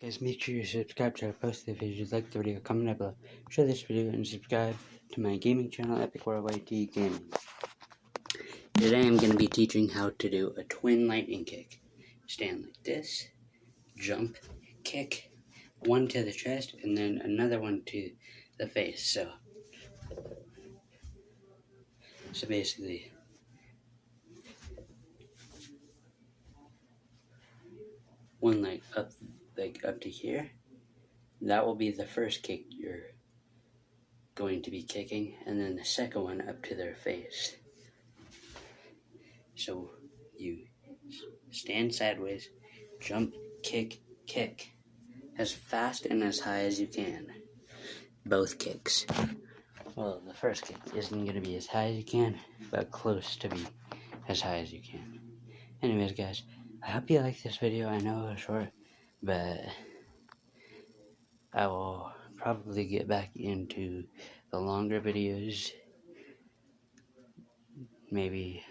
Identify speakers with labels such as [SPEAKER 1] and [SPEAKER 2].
[SPEAKER 1] Guys, make sure you subscribe to our post if you like the video, comment down below, share this video, and subscribe to my gaming channel, Epic Worldwide T Gaming. Today I'm going to be teaching how to do a twin lightning kick. Stand like this, jump, kick, one to the chest, and then another one to the face. So basically, one leg up, up to here. That will be the first kick you're going to be kicking, and then the second one up to their face. So you stand sideways, jump, kick, kick, as fast and as high as you can. Both kicks. Well, the first kick isn't going to be as high as you can, but close to be as high as you can. Anyways, guys, I hope you like this video. I know it was short, but I will probably get back into the longer videos, maybe